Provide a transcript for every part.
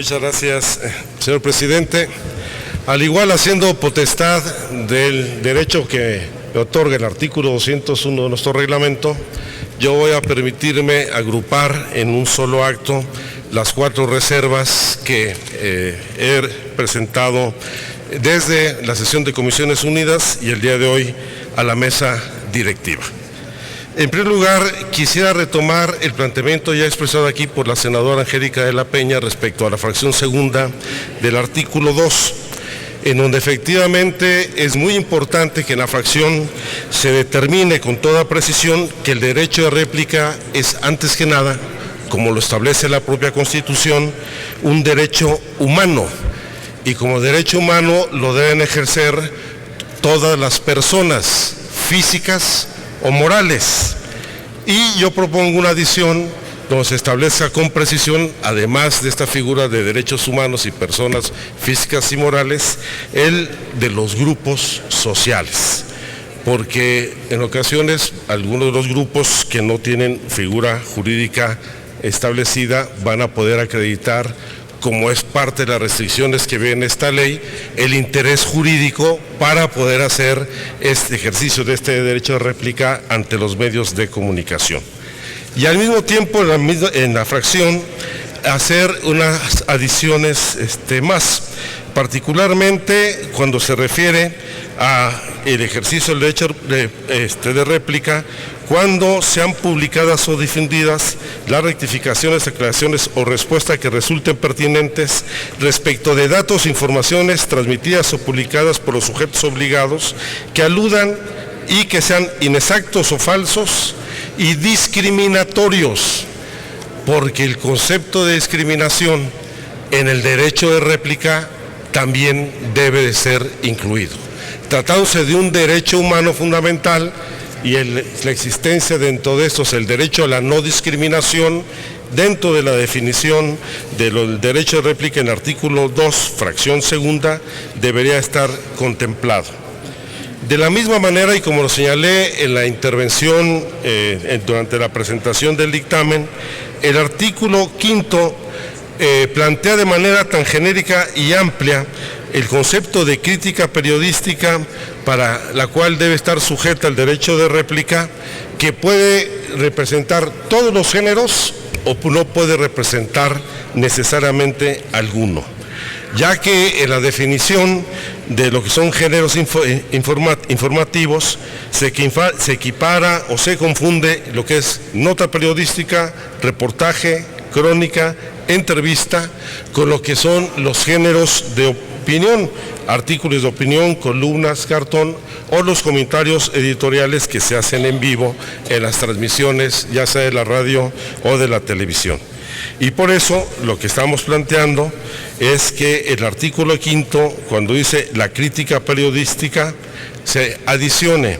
Muchas gracias, señor presidente. Al igual, haciendo potestad del derecho que me otorga el artículo 201 de nuestro reglamento, yo voy a permitirme agrupar en un solo acto las 4 reservas que he presentado desde la sesión de Comisiones Unidas y el día de hoy a la mesa directiva. En primer lugar, quisiera retomar el planteamiento ya expresado aquí por la senadora Angélica de la Peña respecto a la fracción segunda del artículo 2, en donde efectivamente es muy importante que en la fracción se determine con toda precisión que el derecho de réplica es, antes que nada, como lo establece la propia Constitución, un derecho humano, y como derecho humano lo deben ejercer todas las personas físicas o morales. Y yo propongo una adición donde se establezca con precisión, además de esta figura de derechos humanos y personas físicas y morales, el de los grupos sociales, porque en ocasiones algunos de los grupos que no tienen figura jurídica establecida van a poder acreditar, como es parte de las restricciones que ve en esta ley, el interés jurídico para poder hacer este ejercicio de este derecho de réplica ante los medios de comunicación. Y al mismo tiempo, en la fracción, hacer unas adiciones más, particularmente cuando se refiere a el ejercicio del derecho de réplica, cuando sean publicadas o difundidas las rectificaciones, aclaraciones o respuestas que resulten pertinentes respecto de datos, informaciones transmitidas o publicadas por los sujetos obligados que aludan y que sean inexactos o falsos y discriminatorios, porque el concepto de discriminación en el derecho de réplica también debe de ser incluido. Tratándose de un derecho humano fundamental y la existencia dentro de estos, el derecho a la no discriminación, dentro de la definición del derecho de réplica en el artículo 2, fracción segunda, debería estar contemplado. De la misma manera, y como lo señalé en la intervención durante la presentación del dictamen, el artículo 5 plantea de manera tan genérica y amplia el concepto de crítica periodística, para la cual debe estar sujeta al derecho de réplica, que puede representar todos los géneros o no puede representar necesariamente alguno, ya que en la definición de lo que son géneros informativos se equipara o se confunde lo que es nota periodística, reportaje, crónica, entrevista, con lo que son los géneros de opinión, artículos de opinión, columnas, cartón o los comentarios editoriales que se hacen en vivo en las transmisiones, ya sea de la radio o de la televisión. Y por eso lo que estamos planteando es que el artículo 5, cuando dice la crítica periodística, se adicione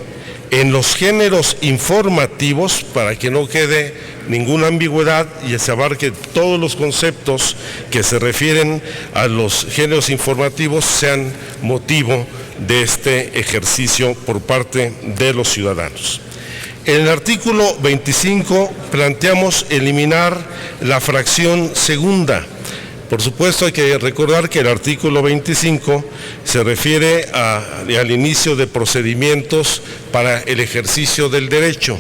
en los géneros informativos para que no quede ninguna ambigüedad y se abarque todos los conceptos que se refieren a los géneros informativos sean motivo de este ejercicio por parte de los ciudadanos. En el artículo 25 planteamos eliminar la fracción segunda. Por supuesto, hay que recordar que el artículo 25 se refiere al inicio de procedimientos para el ejercicio del derecho,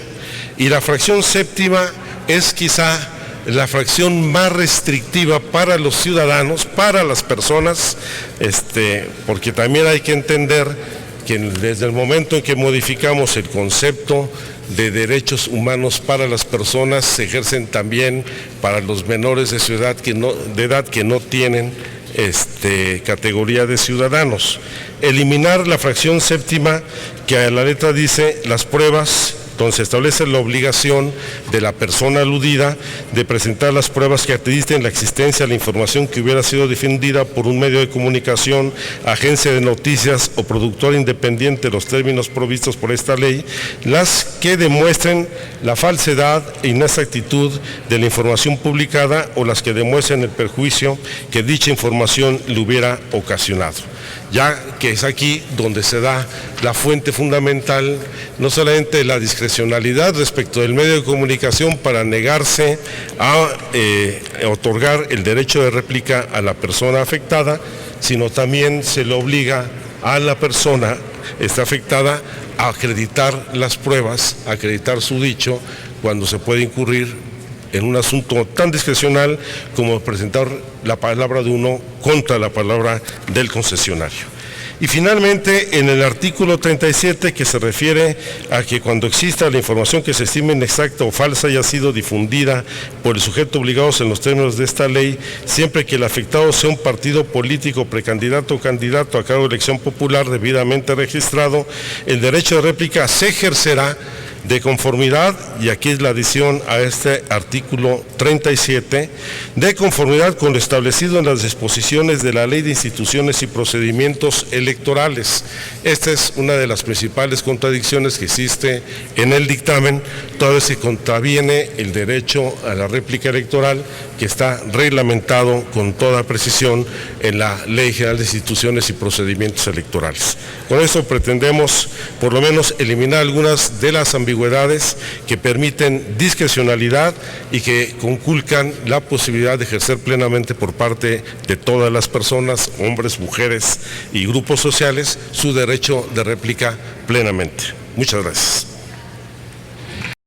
y la fracción séptima es quizá la fracción más restrictiva para los ciudadanos, para las personas, porque también hay que entender que desde el momento en que modificamos el concepto de derechos humanos para las personas, se ejercen también para los menores de edad que no tienen categoría de ciudadanos. Eliminar la fracción séptima, que a la letra dice las pruebas, donde se establece la obligación de la persona aludida de presentar las pruebas que atestiguan la existencia de la información que hubiera sido difundida por un medio de comunicación, agencia de noticias o productor independiente, los términos provistos por esta ley, las que demuestren la falsedad e inexactitud de la información publicada o las que demuestren el perjuicio que dicha información le hubiera ocasionado. ya que es aquí donde se da la fuente fundamental, no solamente de la discrecionalidad respecto del medio de comunicación para negarse a otorgar el derecho de réplica a la persona afectada, sino también se le obliga a la persona afectada a acreditar las pruebas, a acreditar su dicho, cuando se puede incurrir en un asunto tan discrecional como presentar la palabra de uno contra la palabra del concesionario. Y finalmente, en el artículo 37, que se refiere a que cuando exista la información que se estime inexacta o falsa haya sido difundida por el sujeto obligado en los términos de esta ley, siempre que el afectado sea un partido político, precandidato o candidato a cargo de elección popular debidamente registrado, el derecho de réplica se ejercerá de conformidad, y aquí es la adición a este artículo 37, de conformidad con lo establecido en las disposiciones de la Ley de Instituciones y Procedimientos Electorales. Esta es una de las principales contradicciones que existe en el dictamen, toda vez que contraviene el derecho a la réplica electoral, que está reglamentado con toda precisión en la Ley General de Instituciones y Procedimientos Electorales. Con esto pretendemos, por lo menos, eliminar algunas de las ambigüedades que permiten discrecionalidad y que conculcan la posibilidad de ejercer plenamente por parte de todas las personas, hombres, mujeres y grupos sociales, su derecho de réplica plenamente. Muchas gracias.